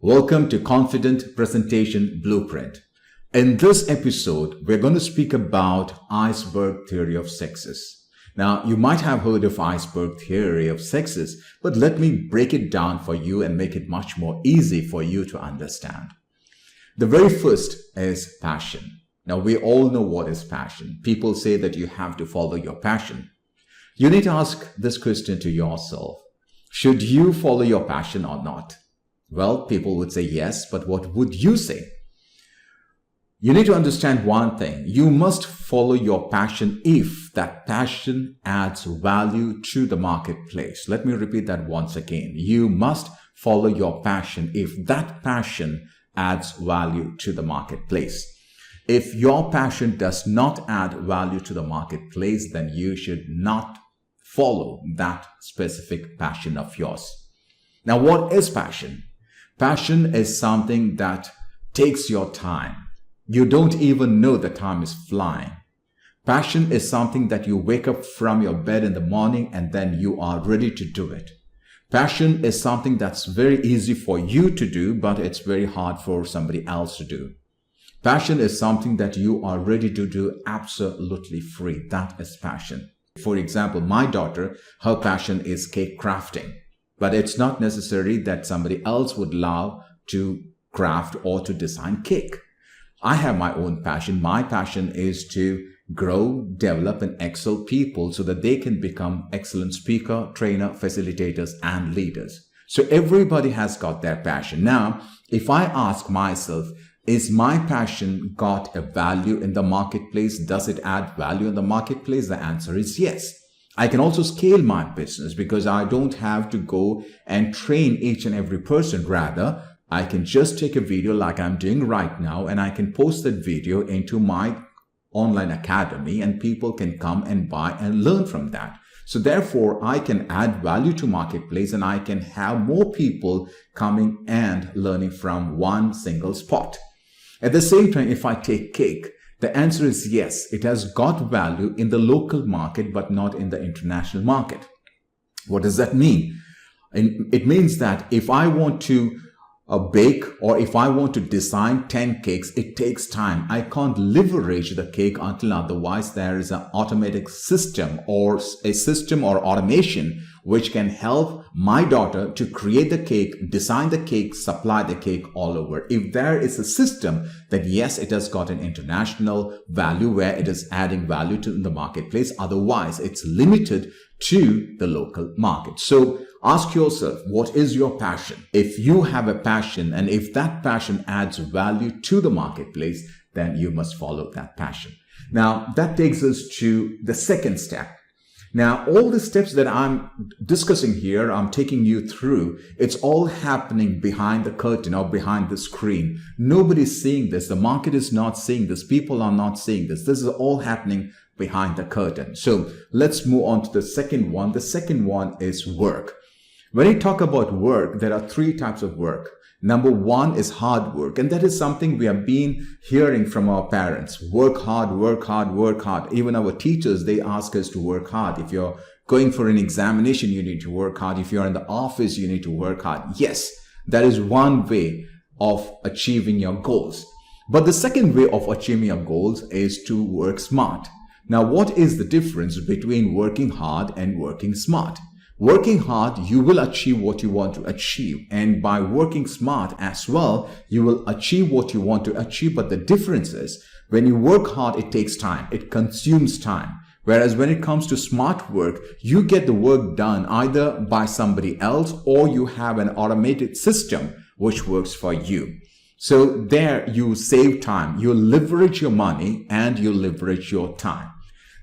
Welcome to Confident Presentation Blueprint. In this episode, we're going to speak about iceberg theory of success. Now, you might have heard of iceberg theory of success, but let me break it down for you and make it much more easy for you to understand. The very first is passion. Now, we all know what is passion. People say that you have to follow your passion. You need to ask this question to yourself. Should you follow your passion or not? Well, people would say yes, but what would you say? You need to understand one thing. You must follow your passion if that passion adds value to the marketplace. Let me repeat that once again. You must follow your passion if that passion adds value to the marketplace. If your passion does not add value to the marketplace, then you should not follow that specific passion of yours. Now, what is passion? Passion is something that takes your time. You don't even know the time is flying. Passion is something that you wake up from your bed in the morning and then you are ready to do it. Passion is something that's very easy for you to do, but it's very hard for somebody else to do. Passion is something that you are ready to do absolutely free. That is passion. For example, my daughter, her passion is cake crafting. But it's not necessary that somebody else would love to craft or to design cake. I have my own passion. My passion is to grow, develop, and excel people so that they can become excellent speaker, trainer, facilitators, and leaders. So everybody has got their passion. Now, if I ask myself, is my passion got a value in the marketplace? Does it add value in the marketplace? The answer is yes. I can also scale my business because I don't have to go and train each and every person. Rather, I can just take a video like I'm doing right now and I can post that video into my online academy and people can come and buy and learn from that. So therefore, I can add value to marketplace and I can have more people coming and learning from one single spot. At the same time, if I take cake, the answer is yes, it has got value in the local market, but not in the international market. What does that mean? It means that if I want to bake or if I want to design 10 cakes, it takes time. I can't leverage the cake until otherwise there is an automatic system or a system or automation which can help my daughter to create the cake, design the cake, supply the cake all over. If there is a system, then yes, it has got an international value where it is adding value to the marketplace. Otherwise, it's limited to the local market. So ask yourself, what is your passion? If you have a passion and if that passion adds value to the marketplace, then you must follow that passion. Now, that takes us to the second step. Now, all the steps that I'm discussing here, I'm taking you through, it's all happening behind the curtain or behind the screen. Nobody's seeing this. The market is not seeing this. People are not seeing this. This is all happening behind the curtain. So let's move on to the second one. The second one is work. When you talk about work, there are three types of work. Number one is hard work, and that is something we have been hearing from our parents. Work hard, work hard, work hard. Even our teachers, they ask us to work hard. If you're going for an examination, you need to work hard. If you're in the office, you need to work hard. Yes, that is one way of achieving your goals. But the second way of achieving your goals is to work smart. Now, what is the difference between working hard and working smart? Working hard, you will achieve what you want to achieve. And by working smart as well, you will achieve what you want to achieve. But the difference is when you work hard, it takes time. It consumes time. Whereas when it comes to smart work, you get the work done either by somebody else or you have an automated system which works for you. So there you save time. You leverage your money and you leverage your time.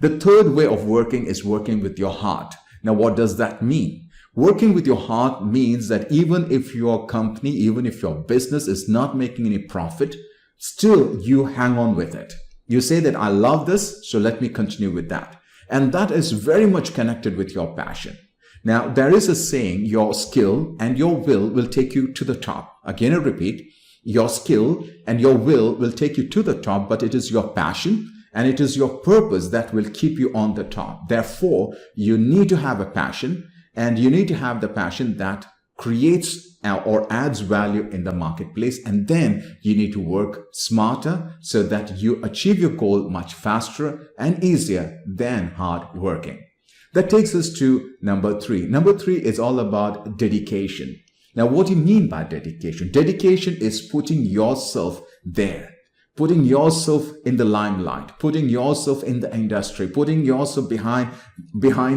The third way of working is working with your heart. Now, what does that mean? Working with your heart means that even if your company, even if your business is not making any profit, still you hang on with it. You say that I love this, so let me continue with that. And that is very much connected with your passion. Now, there is a saying, your skill and your will take you to the top. Again, I repeat, your skill and your will take you to the top, but it is your passion and it is your purpose that will keep you on the top. Therefore, you need to have a passion, and you need to have the passion that creates or adds value in the marketplace, and then you need to work smarter so that you achieve your goal much faster and easier than hard working. That takes us to number 3. Number 3 is all about dedication. Now, what do you mean by dedication? Dedication is putting yourself there, putting yourself in the limelight, putting yourself in the industry, putting yourself behind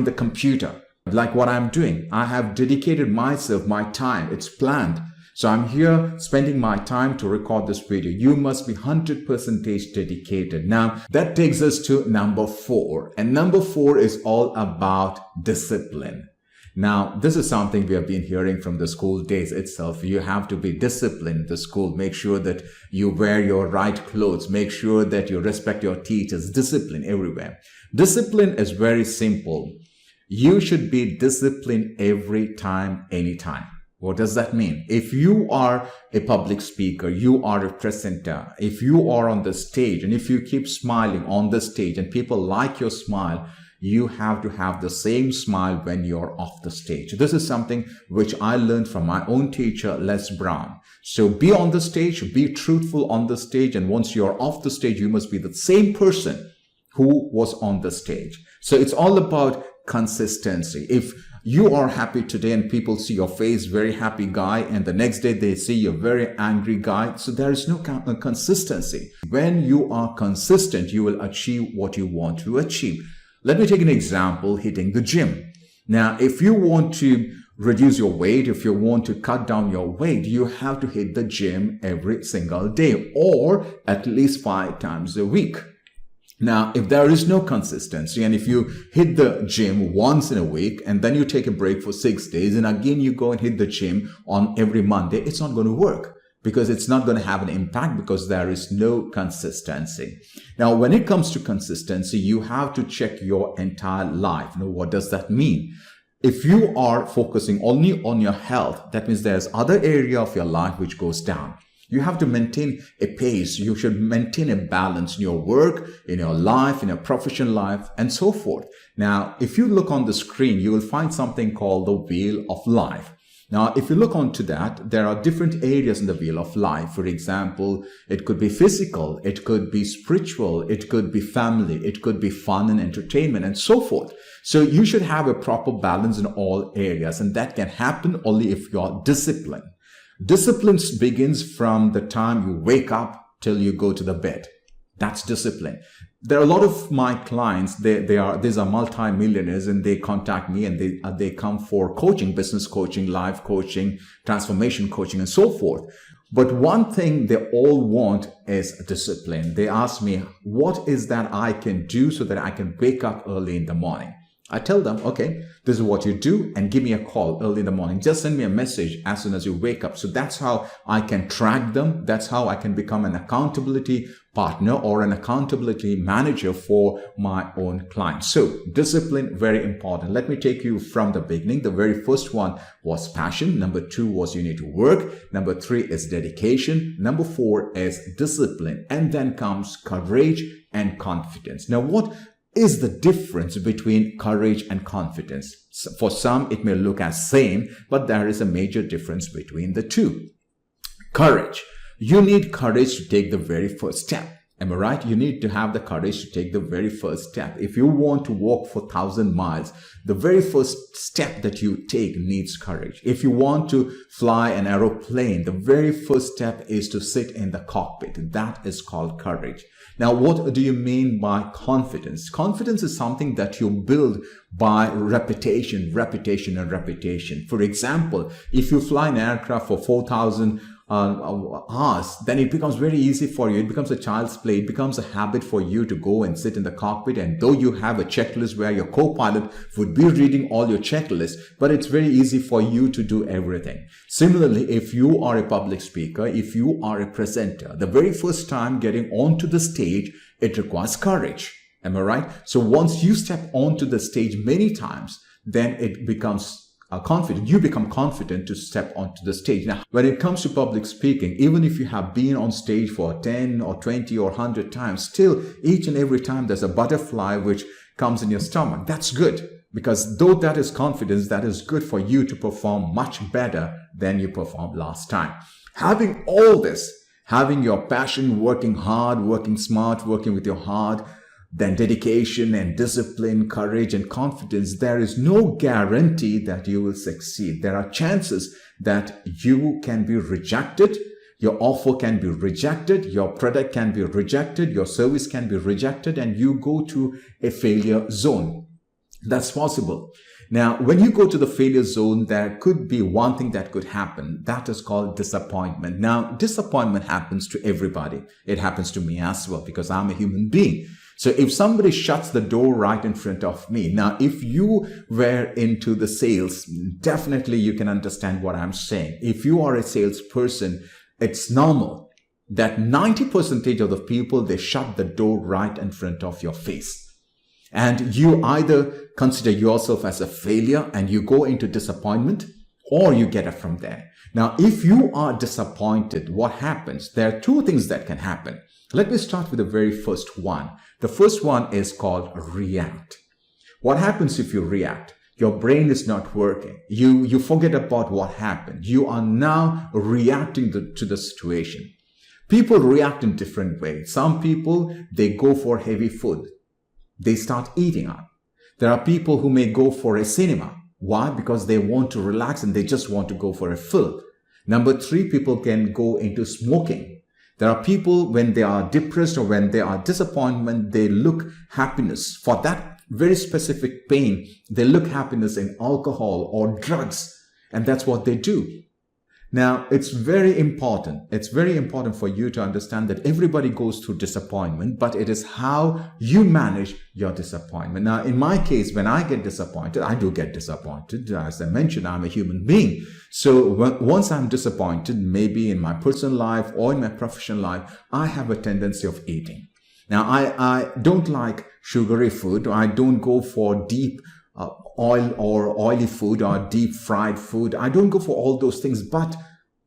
the computer. Like what I'm doing, I have dedicated myself, my time, it's planned. So I'm here spending my time to record this video. You must be 100% dedicated. Now, that takes us to number 4. And number 4 is all about discipline. Now, this is something we have been hearing from the school days itself. You have to be disciplined in the school. Make sure that you wear your right clothes. Make sure that you respect your teachers. Discipline everywhere. Discipline is very simple. You should be disciplined every time, anytime. What does that mean? If you are a public speaker, you are a presenter, if you are on the stage and if you keep smiling on the stage and people like your smile, you have to have the same smile when you're off the stage. This is something which I learned from my own teacher, Les Brown. So be on the stage, be truthful on the stage, and once you're off the stage, you must be the same person who was on the stage. So it's all about consistency. If you are happy today and people see your face, very happy guy, and the next day they see you're very angry guy, so there is no consistency. When you are consistent, you will achieve what you want to achieve. Let me take an example, hitting the gym. Now, if you want to reduce your weight, if you want to cut down your weight, you have to hit the gym every single day or at least 5 times a week. Now, if there is no consistency and if you hit the gym once in a week and then you take a break for 6 days and again you go and hit the gym on every Monday, it's not going to work because it's not going to have an impact because there is no consistency. Now, when it comes to consistency, you have to check your entire life. Now, what does that mean? If you are focusing only on your health, that means there's other area of your life which goes down. You have to maintain a pace. You should maintain a balance in your work, in your life, in your professional life, and so forth. Now, if you look on the screen, you will find something called the wheel of life. Now, if you look onto that, there are different areas in the wheel of life. For example, it could be physical, it could be spiritual, it could be family, it could be fun and entertainment, and so forth. So you should have a proper balance in all areas, and that can happen only if you are disciplined. Discipline begins from the time you wake up till you go to the bed. That's discipline. There are a lot of my clients, these are multi-millionaires, and they contact me and they come for coaching, business coaching, life coaching, transformation coaching, and so forth. But one thing they all want is discipline. They ask me, what is that I can do so that I can wake up early in the morning? I tell them, okay, this is what you do and give me a call early in the morning. Just send me a message as soon as you wake up. So that's how I can track them. That's how I can become an accountability partner or an accountability manager for my own clients. So discipline, very important. Let me take you from the beginning. The very first one was passion. Number 2 was you need to work. Number 3 is dedication. Number 4 is discipline. And then comes courage and confidence. Now, what is the difference between courage and confidence? For some, it may look as same, but there is a major difference between the two. Courage. You need courage to take the very first step. Am I right? You need to have the courage to take the very first step. If you want to walk for 1,000 miles, the very first step that you take needs courage. If you want to fly an aeroplane, the very first step is to sit in the cockpit. That is called courage. Now, what do you mean by confidence? Confidence is something that you build by repetition. For example, if you fly an aircraft for 4,000 hours, then it becomes very easy for you. It becomes a child's play. It becomes a habit for you to go and sit in the cockpit. And though you have a checklist where your co-pilot would be reading all your checklists, but it's very easy for you to do everything. Similarly, if you are a public speaker, if you are a presenter, the very first time getting onto the stage, it requires courage. Am I right? So once you step onto the stage many times, then it becomes confident. You become confident to step onto the stage. Now, when it comes to public speaking, even if you have been on stage for 10 or 20 or 100 times, still each and every time there's a butterfly which comes in your stomach. That's good. Because though that is confidence, that is good for you to perform much better than you performed last time. Having all this, having your passion, working hard, working smart, working with your heart, then dedication and discipline, courage and confidence, there is no guarantee that you will succeed. There are chances that you can be rejected. Your offer can be rejected, your product can be rejected, your service can be rejected, and you go to a failure zone. That's possible. Now, when you go to the failure zone, there could be one thing that could happen. That is called disappointment. Now, disappointment happens to everybody. It happens to me as well because I'm a human being. So if somebody shuts the door right in front of me, now if you were into the sales, definitely you can understand what I'm saying. If you are a salesperson, it's normal that 90% of the people, they shut the door right in front of your face. And you either consider yourself as a failure and you go into disappointment, or you get it from there. Now, if you are disappointed, what happens? There are two things that can happen. Let me start with the very first one. The first one is called react. What happens if you react? Your brain is not working. You forget about what happened. You are now reacting to the situation. People react in different ways. Some people, they go for heavy food. They start eating up. There are people who may go for a cinema. Why? Because they want to relax and they just want to go for a film. Number three, people can go into smoking. There are people, when they are depressed or when they are disappointed, they look happiness. For that very specific pain, they look happiness in alcohol or drugs. And that's what they do. Now, it's very important. It's very important for you to understand that everybody goes through disappointment, but it is how you manage your disappointment. Now, in my case, when I get disappointed, I do get disappointed. As I mentioned, I'm a human being. So once I'm disappointed, maybe in my personal life or in my professional life, I have a tendency of eating. Now, I don't like sugary food. I don't go for deep oil or oily food or deep fried food. I don't go for all those things, but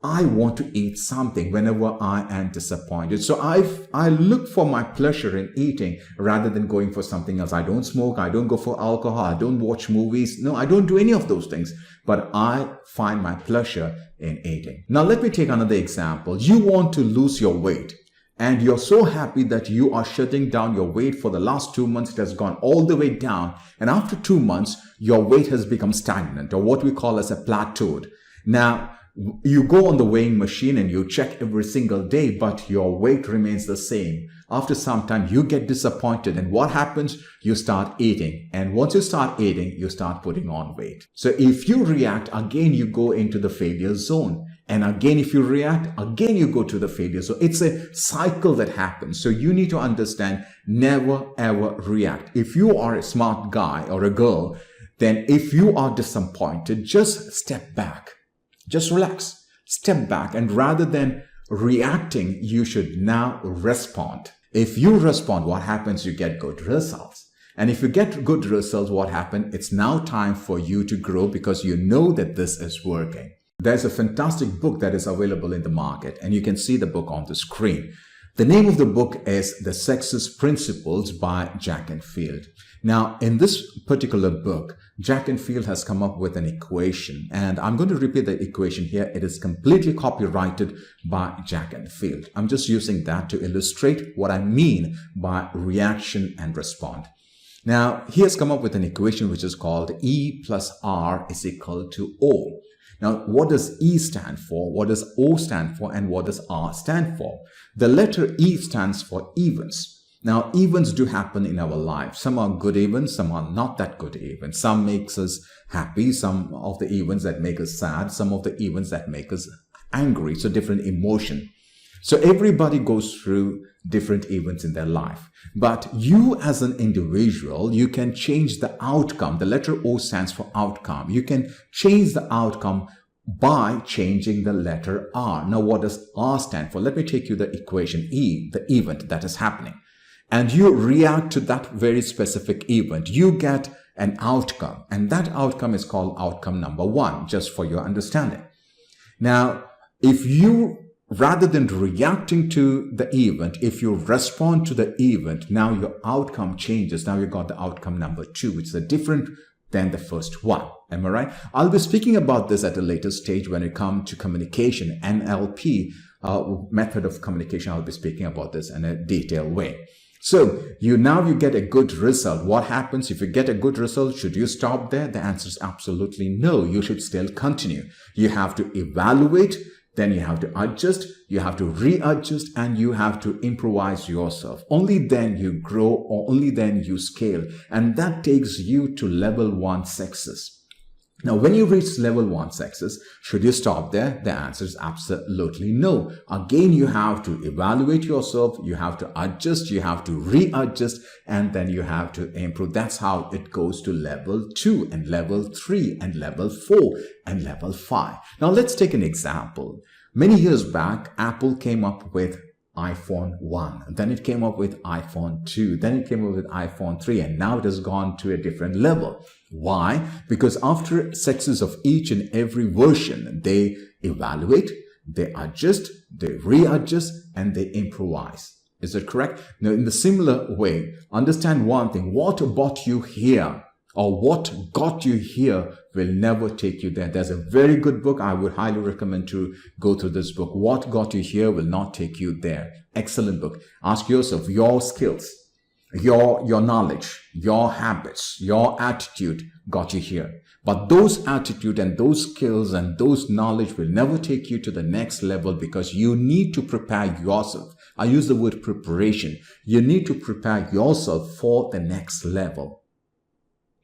I want to eat something whenever I am disappointed. So I look for my pleasure in eating rather than going for something else. I don't smoke. I don't go for alcohol. I don't watch movies. No, I don't do any of those things, but I find my pleasure in eating. Now, let me take another example. You want to lose your weight. And you're so happy that you are shutting down your weight for the last 2 months. It has gone all the way down. And after 2 months, your weight has become stagnant, or what we call as a plateaued. Now, you go on the weighing machine and you check every single day, but your weight remains the same. After some time, you get disappointed. And what happens? You start eating. And once you start eating, you start putting on weight. So if you react, again, you go into the failure zone. And again, if you react, again, you go to the failure. So it's a cycle that happens. So you need to understand, never, ever react. If you are a smart guy or a girl, then if you are disappointed, just step back. Just relax. Step back. And rather than reacting, you should now respond. If you respond, what happens? You get good results. And if you get good results, what happens? It's now time for you to grow because you know that this is working. There's a fantastic book that is available in the market, and you can see the book on the screen. The name of the book is The Success Principles by Jack Field. Now, in this particular book, Jack Field has come up with an equation, and I'm going to repeat the equation here. It is completely copyrighted by Jack Field. I'm just using that to illustrate what I mean by reaction and respond. Now, he has come up with an equation which is called E plus R is equal to O. Now, what does E stand for? What does O stand for? And what does R stand for? The letter E stands for events. Now, events do happen in our life. Some are good events, some are not that good events. Some makes us happy, some of the events that make us sad, some of the events that make us angry. So different emotion. So everybody goes through different events in their life. But you as an individual, you can change the outcome. The letter O stands for outcome. You can change the outcome by changing the letter R. Now, what does R stand for? Let me take you the equation E, the event that is happening. And you react to that very specific event. You get an outcome. And that outcome is called outcome number 1, just for your understanding. Now, if you rather than reacting to the event, if you respond to the event, now your outcome changes. Now you got the outcome number 2. It's a different than the first one. Am I right? I'll be speaking about this at a later stage when it comes to communication, NLP, method of communication. I'll be speaking about this in a detailed way. So you get a good result. What happens if you get a good result? Should you stop there? The answer is absolutely no. You should still continue. You have to evaluate, then you have to adjust, you have to readjust, and you have to improvise yourself. Only then you grow, or only then you scale. And that takes you to level 1 success. Now, when you reach level 1 success, should you stop there? The answer is absolutely no. Again, you have to evaluate yourself, you have to adjust, you have to readjust, and then you have to improve. That's how it goes to level 2 and level 3 and level 4 and level 5. Now, let's take an example. Many years back, Apple came up with iPhone 1, then it came up with iPhone 2, then it came up with iPhone 3, and now it has gone to a different level. Why? Because after success of each and every version, they evaluate, they adjust, they readjust, and they improvise. Is that correct? Now, in the similar way, understand one thing: what brought you here, or what got you here, will never take you there. There's a very good book. I would highly recommend to go through this book. What got you here will not take you there. Excellent book. Ask yourself, your skills, your knowledge, your habits, your attitude got you here. But those attitude and those skills and those knowledge will never take you to the next level, because you need to prepare yourself. I use the word preparation. You need to prepare yourself for the next level.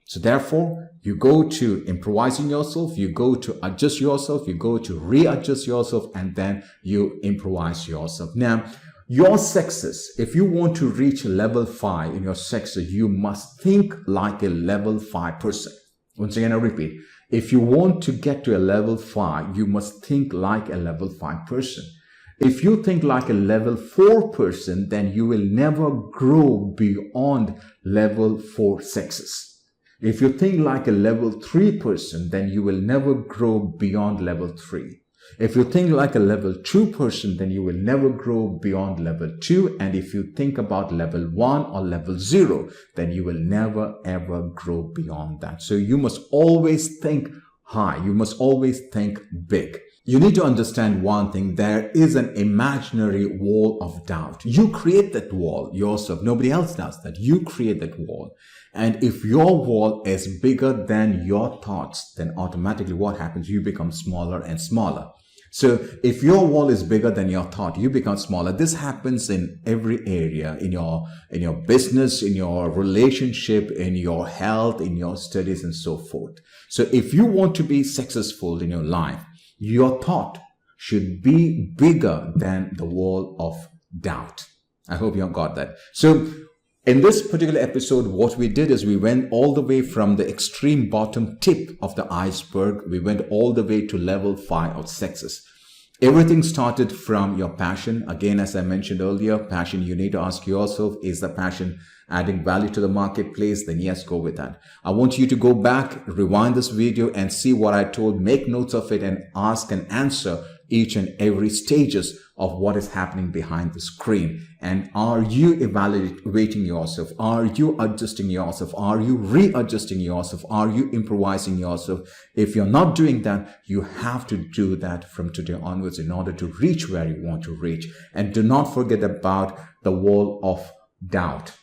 So therefore, you go to improvising yourself, you go to adjust yourself, you go to readjust yourself, and then you improvise yourself. Now, your success, if you want to reach level 5 in your success, you must think like a level 5 person. Once again, I repeat, if you want to get to a level 5, you must think like a level 5 person. If you think like a level 4 person, then you will never grow beyond level 4 success. If you think like a level 3 person, then you will never grow beyond level 3. If you think like a level 2 person, then you will never grow beyond level 2. And if you think about level 1 or level 0, then you will never ever grow beyond that. So you must always think high. You must always think big. You need to understand one thing: there is an imaginary wall of doubt. You create that wall yourself. Nobody else does that. You create that wall. And if your wall is bigger than your thoughts, then automatically what happens? You become smaller and smaller. So if your wall is bigger than your thought, you become smaller. This happens in every area, in your business, in your relationship, in your health, in your studies, and so forth. So if you want to be successful in your life, your thought should be bigger than the wall of doubt. I hope you got that. So in this particular episode, what we did is we went all the way from the extreme bottom tip of the iceberg. We went all the way to level 5 of success. Everything started from your passion. Again, as I mentioned earlier, passion, you need to ask yourself, is the passion adding value to the marketplace? Then yes, go with that. I want you to go back, rewind this video and see what I told, make notes of it, and ask and answer each and every stages of what is happening behind the screen. And are you evaluating yourself? Are you adjusting yourself? Are you readjusting yourself? Are you improvising yourself? If you're not doing that, you have to do that from today onwards in order to reach where you want to reach. And do not forget about the wall of doubt.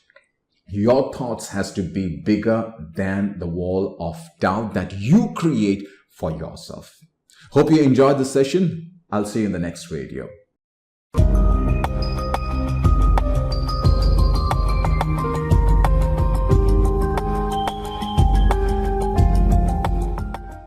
Your thoughts has to be bigger than the wall of doubt that you create for yourself. Hope you enjoyed the session. I'll see you in the next video.